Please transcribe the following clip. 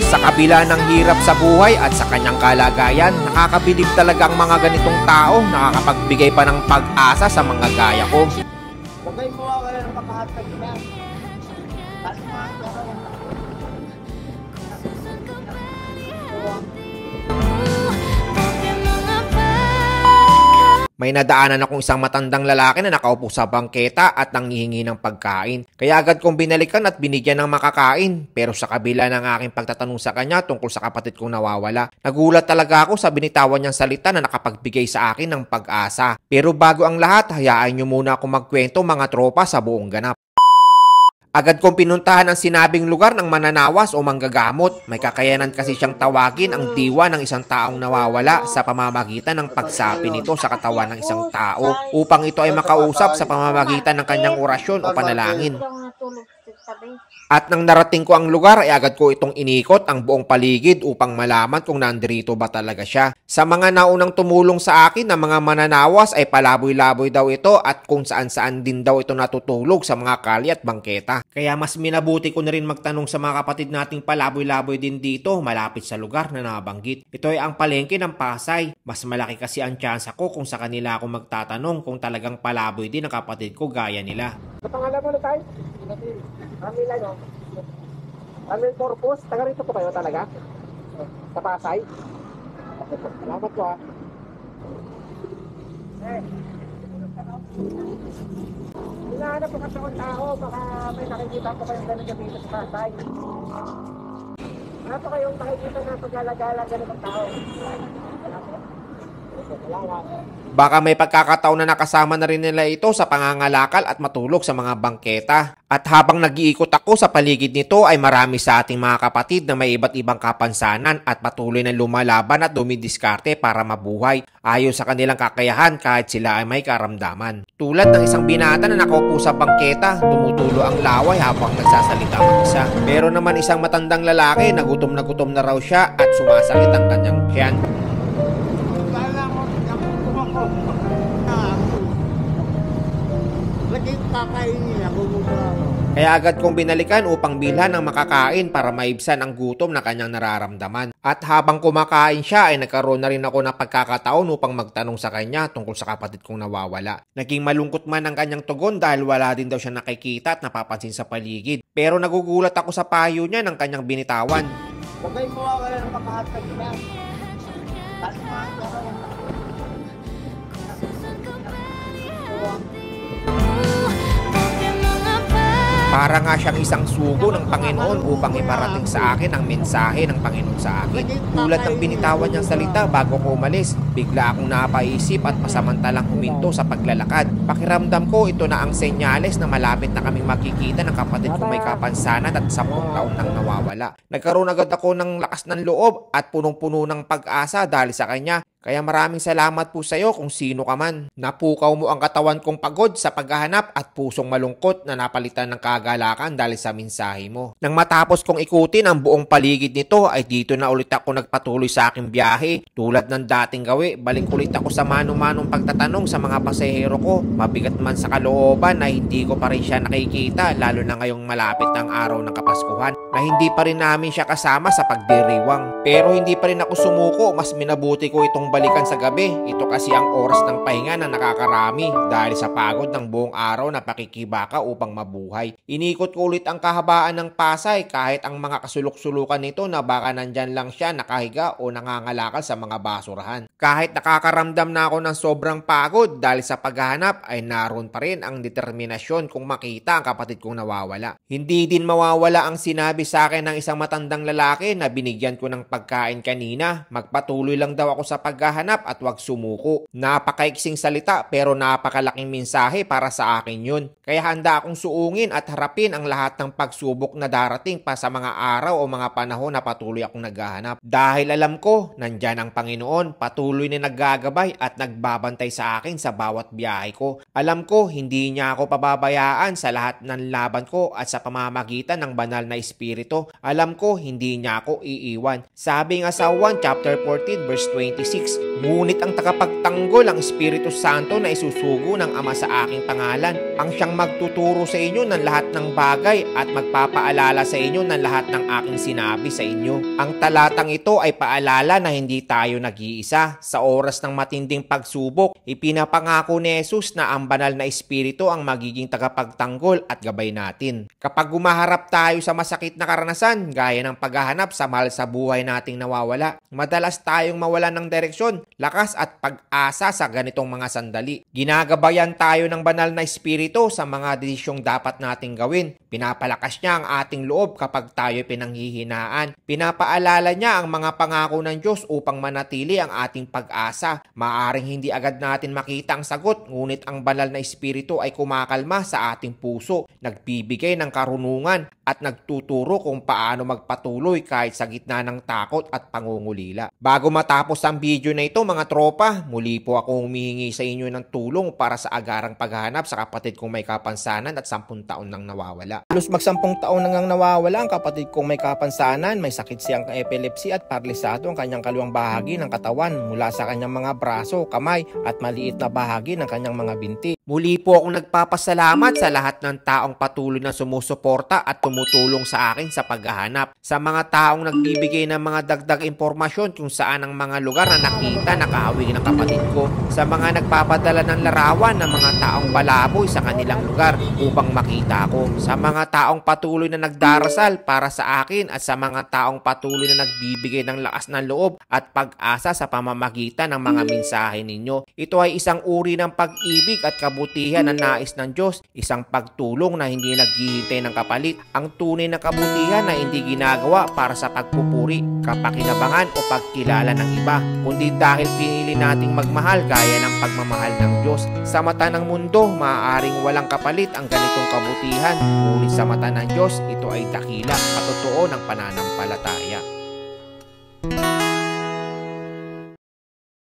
Sa kabila ng hirap sa buhay at sa kanyang kalagayan, nakakabilib talaga ang mga ganitong tao, nakakapagbigay pa ng pag-asa sa mga gaya ko. Bagay mo ako ng kapahatag na. May nadaanan akong isang matandang lalaki na nakaupo sa bangketa at nanghihingi ng pagkain. Kaya agad kong binalikan at binigyan ng makakain. Pero sa kabila ng aking pagtatanong sa kanya tungkol sa kapatid kong nawawala, nagulat talaga ako sa binitawan niyang salita na nakapagbigay sa akin ng pag-asa. Pero bago ang lahat, hayaan niyo muna akong magkwento mga tropa sa buong ganap. Agad kong pinuntahan ang sinabing lugar ng mananawas o manggagamot. May kakayanan kasi siyang tawagin ang diwa ng isang taong nawawala sa pamamagitan ng pagsapi nito sa katawan ng isang tao upang ito ay makausap sa pamamagitan ng kanyang orasyon o panalangin. At nang narating ko ang lugar ay agad ko itong inikot ang buong paligid upang malaman kung nandirito ba talaga siya. Sa mga naunang tumulong sa akin na mga mananawas ay palaboy-laboy daw ito at kung saan-saan din daw ito natutulog sa mga kali at bangketa. Kaya mas minabuti ko na rin magtanong sa mga kapatid nating palaboy-laboy din dito malapit sa lugar na nabanggit. Ito ay ang palengke ng Pasay. Mas malaki kasi ang tsansa ko kung sa kanila ako magtatanong kung talagang palaboy din ang kapatid ko gaya nila. Pangalan mo na tayo? Amila no? Amil Corpus? Taga rito po kayo talaga? Sa Pasay? Salamat po ha. Hinahanap po kasi akong tao, baka may nakikita po kayong gano'n dito sa Pasay. Ano po kayong nakikita na paglalagala gano'n ng tao? Baka may pagkakataon na nakasama na rin nila ito sa pangangalakal at matulog sa mga bangketa. At habang nag-iikot ako sa paligid nito ay marami sa ating mga kapatid na may iba't ibang kapansanan at patuloy na lumalaban at dumidiskarte para mabuhay ayon sa kanilang kakayahan kahit sila ay may karamdaman. Tulad ng isang binata na nakaupo sa bangketa, tumutulo ang laway habang nagsasalita ang isa. Pero naman isang matandang lalaki na gutom na raw siya at sumasakit ang kanyang tiyan. Kaya agad kong binalikan upang bilhan ng makakain para maibsan ang gutom na kanyang nararamdaman. At habang kumakain siya ay nagkaroon na rin ako ng pagkakataon upang magtanong sa kanya tungkol sa kapatid kong nawawala. Naging malungkot man ang kanyang tugon dahil wala din daw siya nakikita at napapansin sa paligid. Pero nagugulat ako sa payo niya ng kanyang binitawan. Bagay mo ako ng kapahatag na. Para nga siyang isang sugo ng Panginoon upang iparating sa akin ang mensahe ng Panginoon sa akin. Tulad ng binitawan niyang salita bago ko umalis, bigla akong napaisip at masamantalang huminto sa paglalakad. Pakiramdam ko ito na ang senyales na malapit na kaming makikita ng kapatid kong may kapansanan at 10 taon nang nawawala. Nagkaroon agad ako ng lakas ng loob at punong-puno ng pag-asa dahil sa kanya. Kaya maraming salamat po sa iyo kung sino ka man. Napukaw mo ang katawan kong pagod sa paghahanap at pusong malungkot na napalitan ng kagalakan dahil sa mensahe mo. Nang matapos kong ikutin ang buong paligid nito ay dito na ulit ako nagpatuloy sa aking biyahe. Tulad ng dating gawi, balik ulit ako sa mano-manong pagtatanong sa mga pasahero ko. Mabigat man sa kalooban na hindi ko pa rin siya nakikita lalo na ngayong malapit ng araw ng Kapaskuhan na hindi pa rin namin siya kasama sa pagdiriwang. Pero hindi pa rin ako sumuko, mas minabuti ko itong balikan sa gabi. Ito kasi ang oras ng pahinga na nakakarami dahil sa pagod ng buong araw na pakikibaka upang mabuhay. Inikot ko ulit ang kahabaan ng Pasay kahit ang mga kasulok-sulukan nito na baka nandyan lang siya nakahiga o nangangalakal sa mga basurahan. Kahit nakakaramdam na ako ng sobrang pagod dahil sa paghahanap ay naroon pa rin ang determinasyon kung makita ang kapatid kong nawawala. Hindi din mawawala ang sinabi sa akin ng isang matandang lalaki na binigyan ko ng pagkain kanina. Magpatuloy lang daw ako sa paghahanap at wag sumuko. Napakaiksing salita pero napakalaking mensahe para sa akin yun. Kaya handa akong suungin at harapin ang lahat ng pagsubok na darating pa sa mga araw o mga panahon na patuloy akong naghahanap. Dahil alam ko, nandyan ang Panginoon, patuloy na naggagabay at nagbabantay sa akin sa bawat biyahe ko. Alam ko, hindi niya ako pababayaan sa lahat ng laban ko at sa pamamagitan ng banal na espiritu. Alam ko, hindi niya ako iiwan. Sabi nga sa 1 chapter 14 verse 26, ngunit ang tagapagtanggol tagapagtanggol ang Espiritu Santo na isusugo ng Ama sa aking pangalan. Ang siyang magtuturo sa inyo ng lahat ng bagay at magpapaalala sa inyo ng lahat ng aking sinabi sa inyo. Ang talatang ito ay paalala na hindi tayo nag-iisa. Sa oras ng matinding pagsubok, ipinapangako ni Jesus na ang banal na Espiritu ang magiging tagapagtanggol at gabay natin. Kapag gumaharap tayo sa masakit na karanasan, gaya ng paghahanap sa mahal sa buhay nating nawawala, madalas tayong mawalan ng direksyon, lakas at pag-asa sa ganitong mga sandali. Ginagabayan tayo ng banal na Espiritu sa mga desisyong dapat nating gawin. Pinapalakas niya ang ating loob kapag tayo pinanghihinaan. Pinapaalala niya ang mga pangako ng Diyos upang manatili ang ating pag-asa. Maaring hindi agad natin makita ang sagot, ngunit ang banal na Espiritu ay kumakalma sa ating puso, nagbibigay ng karunungan at nagtuturo kung paano magpatuloy kahit sa gitna ng takot at pangungulila. Bago matapos ang video na ito mga tropa, muli po ako humihingi sa inyo ng tulong para sa agarang paghahanap sa kapatid kong may kapansanan at 10 taon nang nawawala. Halos mag-10 taon nang nawawala ang kapatid kong may kapansanan, may sakit siyang epilepsy at paralisado ang kanyang kaliwang bahagi ng katawan mula sa kanyang mga braso, kamay at maliit na bahagi ng kanyang mga binti. Muli po akong nagpapasalamat sa lahat ng taong patuloy na sumusuporta at tumutulong sa akin sa paghahanap. Sa mga taong nagbibigay ng mga dagdag impormasyon kung saan ang mga lugar na nakita nakahawig ng kapatid ko. Sa mga nagpapadala ng larawan ng mga taong palaboy sa kanilang lugar upang makita ko. Sa mga taong patuloy na nagdarasal para sa akin at sa mga taong patuloy na nagbibigay ng lakas ng loob at pag-asa sa pamamagitan ng mga mensahe ninyo. Ito ay isang uri ng pag-ibig at kabutihan na nais ng Diyos, isang pagtulong na hindi naghihintay ng kapalit, ang tunay na kabutihan na hindi ginagawa para sa pagpupuri, kapakinabangan o pagkilala ng iba, kundi dahil pinili nating magmahal gaya ng pagmamahal ng Diyos. Sa mata ng mundo, maaaring walang kapalit ang ganitong kabutihan, ngunit sa mata ng Diyos, ito ay dakila at totoo ng pananampalataya.